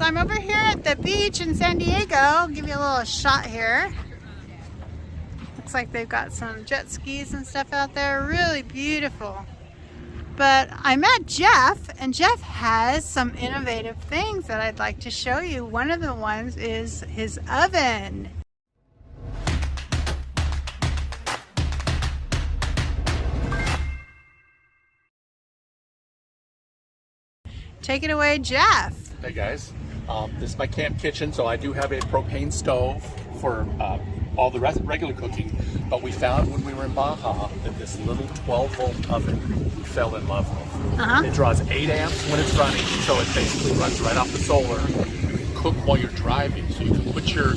So I'm over here at the beach in San Diego. I'll give you a little shot here. Looks like they've got some jet skis and stuff out there. Really beautiful. But I met Jeff, and Jeff has some innovative things that I'd like to show you. One of the ones is his oven. Take it away, Jeff. Hey guys, this is my camp kitchen, so I do have a propane stove for all the regular cooking, but we found when we were in Baja that this little 12-volt oven we fell in love with. It draws 8 amps when it's running, so it basically runs right off the solar. You can cook while you're driving, so you can put your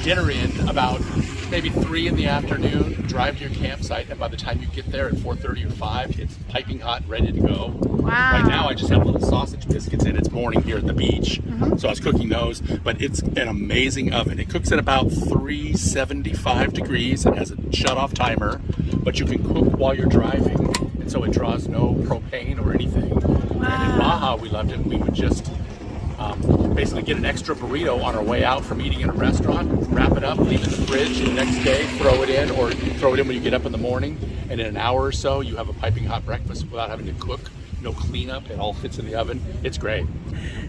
dinner in about maybe 3 in the afternoon, drive to your campsite, and by the time you get there at 4:30 or 5, it's piping hot, ready to go. Wow. Right now I just have little sausage biscuits in. It's morning here at the beach, so I was cooking those, but it's an amazing oven. It cooks at about 375 degrees. It has a shut-off timer, but you can cook while you're driving, and so it draws no propane or anything. Wow. And in Baja, we loved it. We would just basically get an extra burrito on our way out from eating in a restaurant, wrap it up, leave it in the fridge, and the next day throw it in, or throw it in when you get up in the morning, and in an hour or so you have a piping hot breakfast without having to cook. No cleanup, it all fits in the oven. It's great.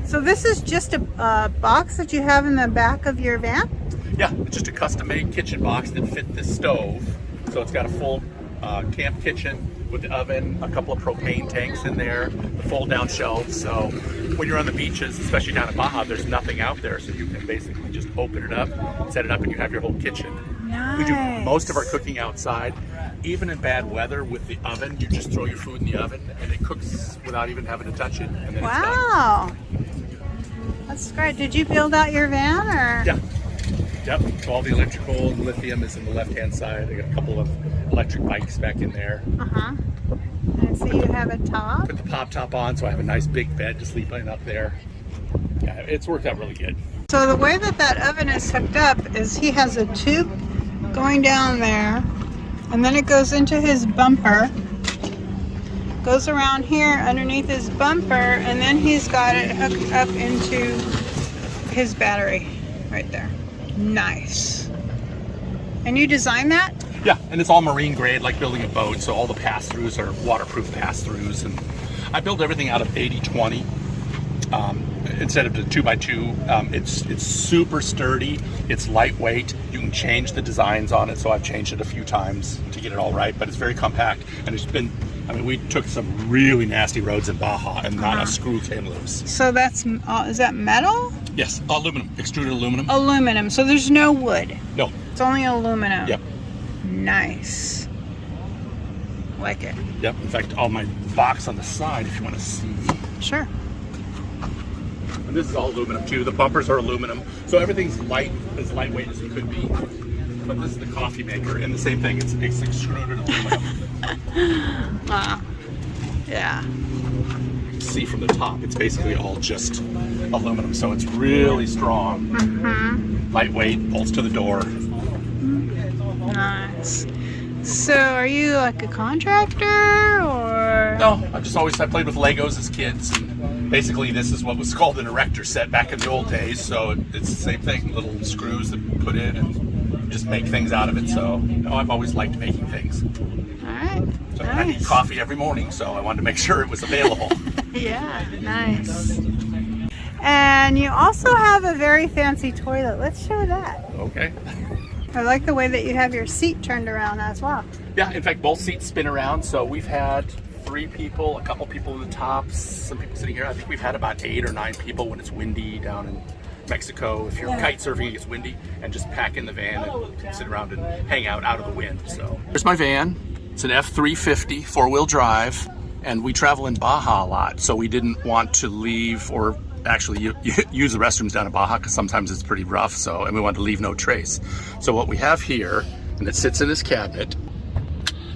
So this is just a box that you have in the back of your van? Yeah, it's just a custom-made kitchen box that fit this stove. So it's got a full camp kitchen with the oven, a couple of propane tanks in there, the fold-down shelves. So when you're on the beaches, especially down in Baja, there's nothing out there, so you can basically just open it up, set it up, and you have your whole kitchen. Nice. We do most of our cooking outside. Even in bad weather with the oven, you just throw your food in the oven and it cooks without even having to touch it, and then wow. it's done. That's great. Did you build out your van, or? Yeah. Yep. So all the electrical and lithium is in the left-hand side. I got a couple of electric bikes back in there. And so you have a top? Put the pop top on, so I have a nice big bed to sleep in up there. Yeah, it's worked out really good. So the way that oven is hooked up is he has a tube going down there, and then it goes into his bumper, goes around here underneath his bumper, and then he's got it hooked up into his battery right there. Nice. And you designed that? Yeah, and it's all marine grade, like building a boat, so all the pass-throughs are waterproof pass-throughs, and I build everything out of 80-20 instead of the 2x2. It's super sturdy, it's lightweight, you can change the designs on it, so I've changed it a few times to get it all right, but it's very compact, and it's been, I mean, we took some really nasty roads in Baja, and not a screw came loose. So that's, is that metal? Yes, aluminum, extruded aluminum. Aluminum, so there's no wood? No. It's only aluminum? Yep. Nice. Like it. Yep, in fact, on my box on the side, if you want to see. Sure. And this is all aluminum too. The bumpers are aluminum, so everything's light, as lightweight as it could be. But this is the coffee maker, and the same thing. It's extruded aluminum. Wow. Yeah. See from the top, it's basically all just aluminum, so it's really strong, lightweight, bolts to the door. Nice. So are you like a contractor, or? No, I played with Legos as kids, and basically this is what was called an ERECTOR set back in the old days, so it's the same thing, little screws that you put in and just make things out of it. So I've always liked making things. Alright, So nice. I need coffee every morning, so I wanted to make sure it was available. Yeah, nice. And you also have a very fancy toilet. Let's show that. Okay. I like the way that you have your seat turned around as well. Yeah, in fact, both seats spin around, so we've had 3 people, a couple people in the tops, some people sitting here. I think we've had about 8 or 9 people when it's windy down in Mexico. If you're kite surfing, it gets windy, and just pack in the van and sit around and hang out of the wind. So here's my van. It's an F350 4-wheel drive, and we travel in Baja a lot, so we didn't want to leave or actually use the restrooms down in Baja because sometimes it's pretty rough, and we wanted to leave no trace. So what we have here, and it sits in this cabinet,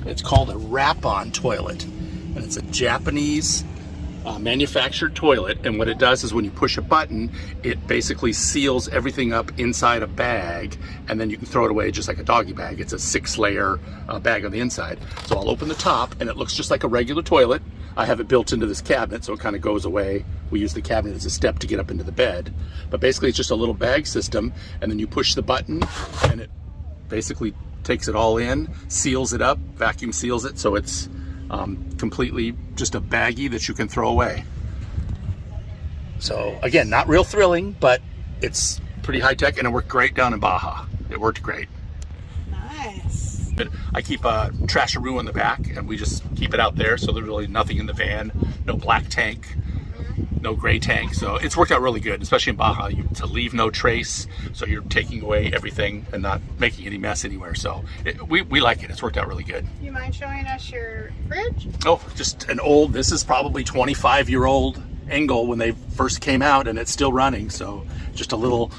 it's called a wrap-on toilet, and it's a Japanese manufactured toilet, and what it does is when you push a button, it basically seals everything up inside a bag, and then you can throw it away just like a doggy bag. It's a 6-layer bag on the inside. So I'll open the top, and it looks just like a regular toilet. I have it built into this cabinet, so it kind of goes away. We use the cabinet as a step to get up into the bed. But basically it's just a little bag system, and then you push the button, and it basically takes it all in, seals it up, vacuum seals it, so it's completely just a baggie that you can throw away. So again, not real thrilling, but it's pretty high tech, and it worked great down in Baja. It worked great. Nice. I keep a trasharoo in the back, and we just keep it out there, so there's really nothing in the van. No black tank, no gray tank, so it's worked out really good, especially in Baja, to leave no trace, so you're taking away everything and not making any mess anywhere. So we like it. It's worked out really good. Do you mind showing us your fridge? Oh, just an old, this is probably 25-year-old Engel when they first came out, and it's still running. So just a little,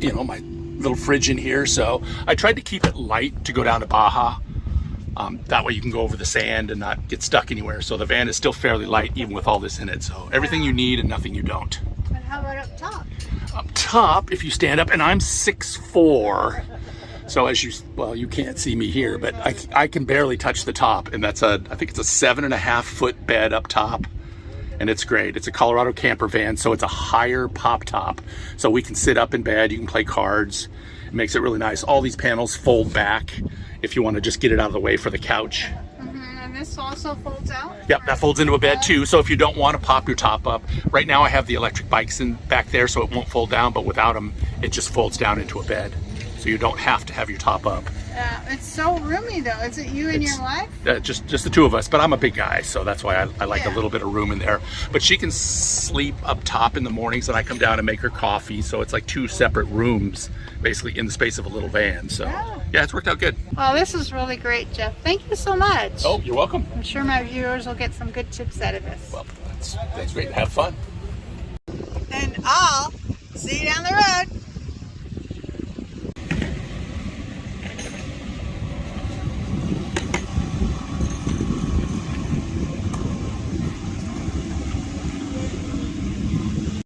you know, my little fridge in here. So I tried to keep it light to go down to Baja. That way you can go over the sand and not get stuck anywhere. So the van is still fairly light even with all this in it. So everything you need and nothing you don't. And how about up top? Up top, if you stand up, and I'm 6'4", so as you, well, you can't see me here, but I can barely touch the top, and that's I think it's a 7.5-foot bed up top, and it's great. It's a Colorado camper van, so it's a higher pop top, so we can sit up in bed, you can play cards. It makes it really nice. All these panels fold back if you want to just get it out of the way for the couch. And this also folds out? Yep, that folds into a bed too. So if you don't want to pop your top up, right now I have the electric bikes in back there, so it won't fold down, but without them, it just folds down into a bed. So you don't have to have your top up. It's so roomy though. Is it you and your wife? Just the two of us, but I'm a big guy, so that's why I like a little bit of room in there. But she can sleep up top in the mornings, and I come down and make her coffee. So it's like 2 separate rooms, basically in the space of a little van. So yeah, it's worked out good. Well, this is really great, Jeff. Thank you so much. Oh, you're welcome. I'm sure my viewers will get some good tips out of this. Well, that's great. Have fun. And I'll see you down the road.